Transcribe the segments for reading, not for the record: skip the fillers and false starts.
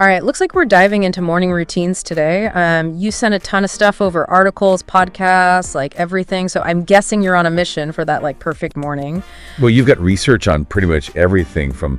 All right, looks like we're diving into morning routines today. You sent a ton of stuff over articles, podcasts, like everything. So I'm guessing you're on a mission for that like perfect morning. Well, you've got research on pretty much everything from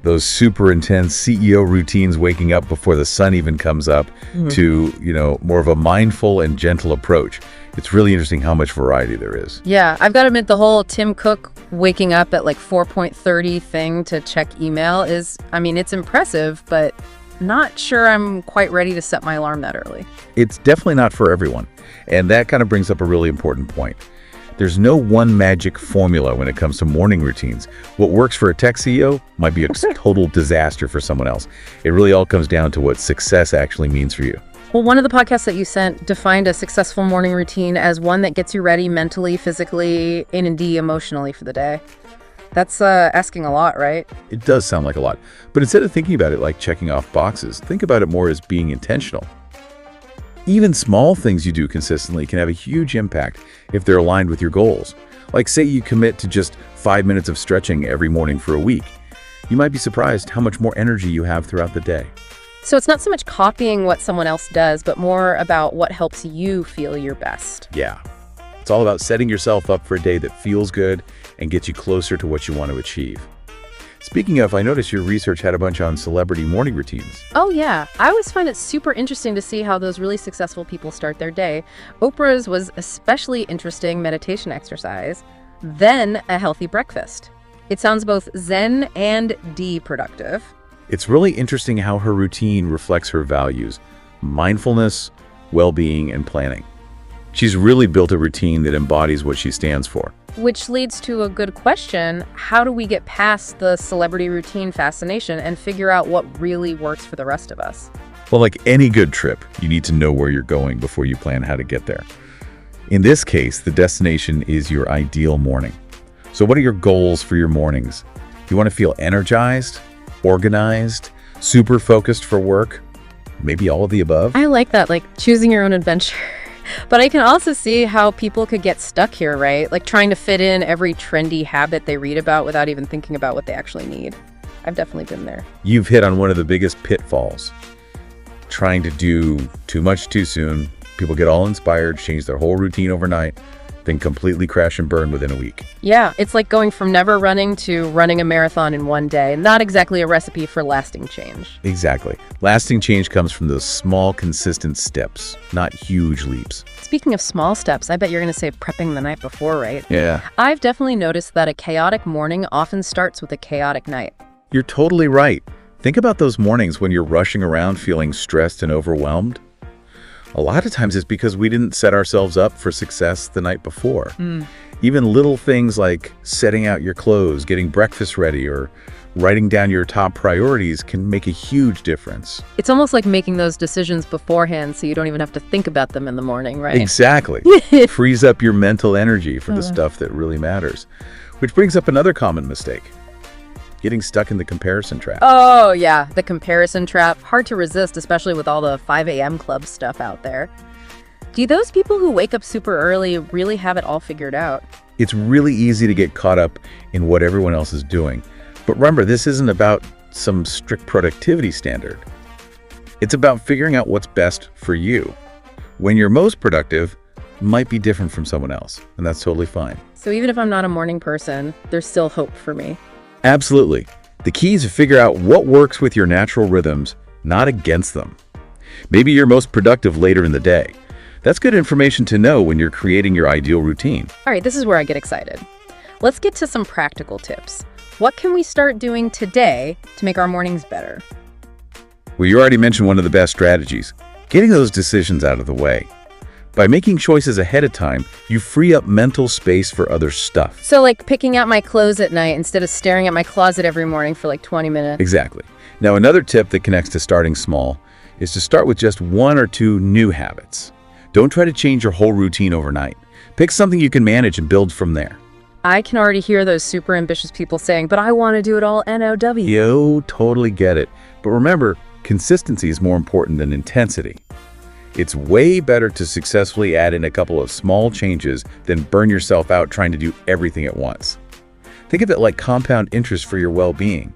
those super intense CEO routines waking up before the sun even comes up to, more of a mindful and gentle approach. It's really interesting how much variety there is. Yeah, I've got to admit the whole Tim Cook waking up at like 4:30 thing to check email is, it's impressive, but not sure I'm quite ready to set my alarm that early. It's definitely not for everyone. And that kind of brings up a really important point. There's no one magic formula when it comes to morning routines. What works for a tech CEO might be a total disaster for someone else. It really all comes down to what success actually means for you. Well, one of the podcasts that you sent defined a successful morning routine as one that gets you ready mentally, physically, and indeed emotionally for the day. That's asking a lot, right? It does sound like a lot. But instead of thinking about it like checking off boxes, think about it more as being intentional. Even small things you do consistently can have a huge impact if they're aligned with your goals. Like say you commit to just 5 minutes of stretching every morning for a week. You might be surprised how much more energy you have throughout the day. So it's not so much copying what someone else does, but more about what helps you feel your best. Yeah. It's all about setting yourself up for a day that feels good and gets you closer to what you want to achieve. Speaking of, I noticed your research had a bunch on celebrity morning routines. Oh yeah, I always find it super interesting to see how those really successful people start their day. Oprah's was especially interesting meditation exercise, then a healthy breakfast. It sounds both zen and productive. It's really interesting how her routine reflects her values, mindfulness, well-being, and planning. She's really built a routine that embodies what she stands for. Which leads to a good question. How do we get past the celebrity routine fascination and figure out what really works for the rest of us? Well, like any good trip, you need to know where you're going before you plan how to get there. In this case, the destination is your ideal morning. So what are your goals for your mornings? You want to feel energized, organized, super focused for work? Maybe all of the above? I like that, like choosing your own adventure. But I can also see how people could get stuck here, right? Like trying to fit in every trendy habit they read about without even thinking about what they actually need. I've definitely been there. You've hit on one of the biggest pitfalls. Trying to do too much too soon. People get all inspired, change their whole routine overnight, then completely crash and burn within a week. Yeah, it's like going from never running to running a marathon in one day. Not exactly a recipe for lasting change. Exactly. Lasting change comes from those small, consistent steps, not huge leaps. Speaking of small steps, I bet you're going to say prepping the night before, right? Yeah. I've definitely noticed that a chaotic morning often starts with a chaotic night. You're totally right. Think about those mornings when you're rushing around feeling stressed and overwhelmed. A lot of times it's because we didn't set ourselves up for success the night before. Even little things like setting out your clothes, getting breakfast ready, or writing down your top priorities can make a huge difference. It's almost like making those decisions beforehand so you don't even have to think about them in the morning, right? Exactly. Frees up your mental energy for the stuff that really matters. Which brings up another common mistake. Getting stuck in the comparison trap. Oh, yeah, the comparison trap. Hard to resist, especially with all the 5 a.m. club stuff out there. Do those people who wake up super early really have it all figured out? It's really easy to get caught up in what everyone else is doing. But remember, this isn't about some strict productivity standard. It's about figuring out what's best for you. When you're most productive, might be different from someone else, and that's totally fine. So even if I'm not a morning person, there's still hope for me. Absolutely. The key is to figure out what works with your natural rhythms, not against them. Maybe you're most productive later in the day. That's good information to know when you're creating your ideal routine. All right, this is where I get excited. Let's get to some practical tips. What can we start doing today to make our mornings better? Well, you already mentioned one of the best strategies, getting those decisions out of the way. By making choices ahead of time, you free up mental space for other stuff. So like picking out my clothes at night instead of staring at my closet every morning for like 20 minutes. Exactly. Now, another tip that connects to starting small is to start with just 1 or 2 new habits. Don't try to change your whole routine overnight. Pick something you can manage and build from there. I can already hear those super ambitious people saying, but I want to do it all NOW. Yo, totally get it. But remember, consistency is more important than intensity. It's way better to successfully add in a couple of small changes than burn yourself out trying to do everything at once. Think of it like compound interest for your well-being.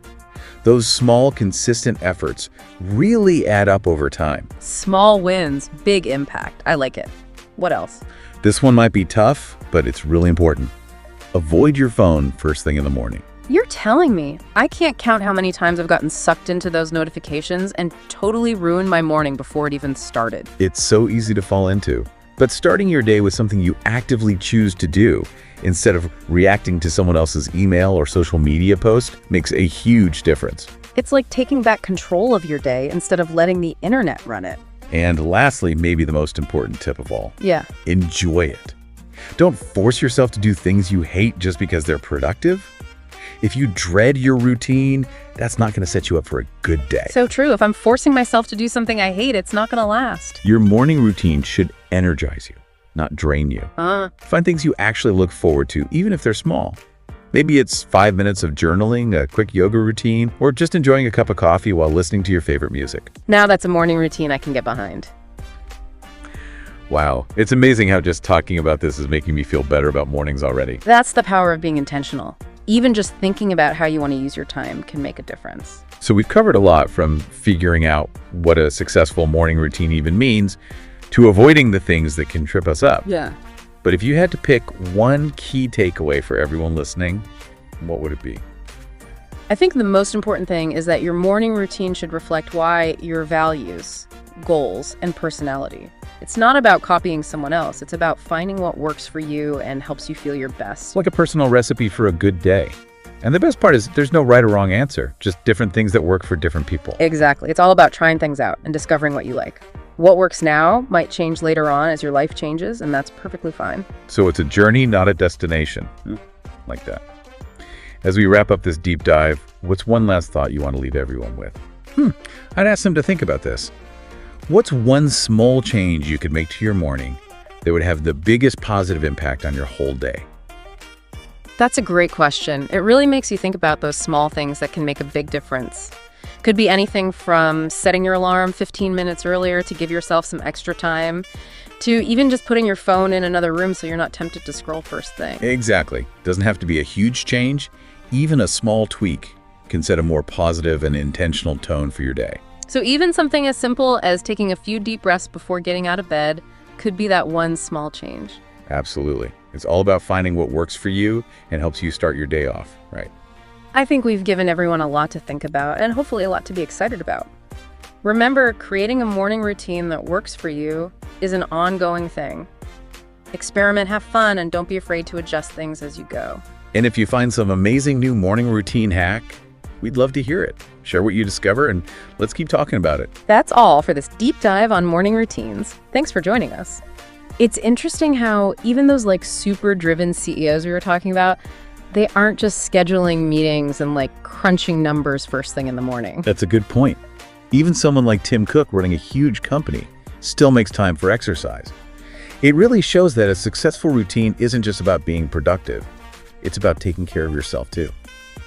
Those small, consistent efforts really add up over time. Small wins, big impact. I like it. What else? This one might be tough, but it's really important. Avoid your phone first thing in the morning. You're telling me. I can't count how many times I've gotten sucked into those notifications and totally ruined my morning before it even started. It's so easy to fall into. But starting your day with something you actively choose to do, instead of reacting to someone else's email or social media post, makes a huge difference. It's like taking back control of your day instead of letting the internet run it. And lastly, maybe the most important tip of all. Yeah. Enjoy it. Don't force yourself to do things you hate just because they're productive. If you dread your routine, that's not going to set you up for a good day. So true. If I'm forcing myself to do something I hate, it's not going to last. Your morning routine should energize you, not drain you. Find things you actually look forward to, even if they're small. Maybe it's 5 minutes of journaling, a quick yoga routine, or just enjoying a cup of coffee while listening to your favorite music. Now that's a morning routine I can get behind. Wow, it's amazing how just talking about this is making me feel better about mornings already. That's the power of being intentional. Even just thinking about how you want to use your time can make a difference. So we've covered a lot, from figuring out what a successful morning routine even means to avoiding the things that can trip us up. Yeah. But if you had to pick one key takeaway for everyone listening, what would it be? I think the most important thing is that your morning routine should reflect your values, goals, and personality. It's not about copying someone else. It's about finding what works for you and helps you feel your best. It's like a personal recipe for a good day. And the best part is there's no right or wrong answer, just different things that work for different people. Exactly. It's all about trying things out and discovering what you like. What works now might change later on as your life changes, and that's perfectly fine. So it's a journey, not a destination. Like that. As we wrap up this deep dive, what's one last thought you want to leave everyone with? I'd ask them to think about this. What's one small change you could make to your morning that would have the biggest positive impact on your whole day? That's a great question. It really makes you think about those small things that can make a big difference. Could be anything from setting your alarm 15 minutes earlier to give yourself some extra time, to even just putting your phone in another room so you're not tempted to scroll first thing. Exactly. Doesn't have to be a huge change. Even a small tweak can set a more positive and intentional tone for your day. So even something as simple as taking a few deep breaths before getting out of bed could be that one small change. Absolutely. It's all about finding what works for you and helps you start your day off, right? I think we've given everyone a lot to think about and hopefully a lot to be excited about. Remember, creating a morning routine that works for you is an ongoing thing. Experiment, have fun, and don't be afraid to adjust things as you go. And if you find some amazing new morning routine hack, we'd love to hear it. Share what you discover, and let's keep talking about it. That's all for this deep dive on morning routines. Thanks for joining us. It's interesting how even those super driven CEOs we were talking about, they aren't just scheduling meetings and crunching numbers first thing in the morning. That's a good point. Even someone like Tim Cook running a huge company still makes time for exercise. It really shows that a successful routine isn't just about being productive. It's about taking care of yourself too.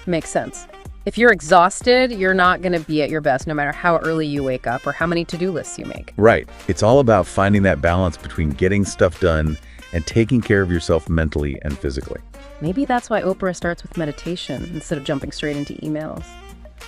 Makes sense. If you're exhausted, you're not going to be at your best no matter how early you wake up or how many to-do lists you make. Right. It's all about finding that balance between getting stuff done and taking care of yourself mentally and physically. Maybe that's why Oprah starts with meditation instead of jumping straight into emails.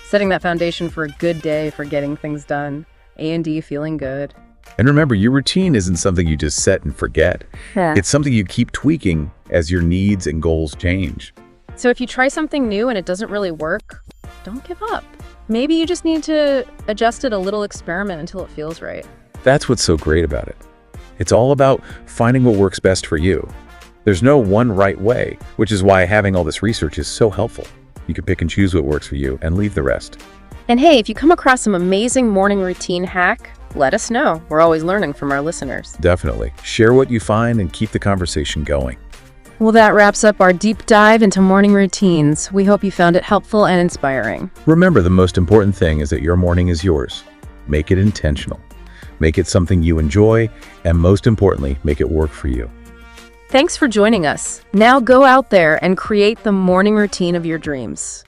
Setting that foundation for a good day for getting things done. A&D feeling good. And remember, your routine isn't something you just set and forget. It's something you keep tweaking as your needs and goals change. So if you try something new and it doesn't really work, don't give up. Maybe you just need to adjust it a little, experiment until it feels right. That's what's so great about it. It's all about finding what works best for you. There's no one right way, which is why having all this research is so helpful. You can pick and choose what works for you and leave the rest. And hey, if you come across some amazing morning routine hack, let us know. We're always learning from our listeners. Definitely. Share what you find and keep the conversation going. Well, that wraps up our deep dive into morning routines. We hope you found it helpful and inspiring. Remember, the most important thing is that your morning is yours. Make it intentional. Make it something you enjoy, and most importantly, make it work for you. Thanks for joining us. Now go out there and create the morning routine of your dreams.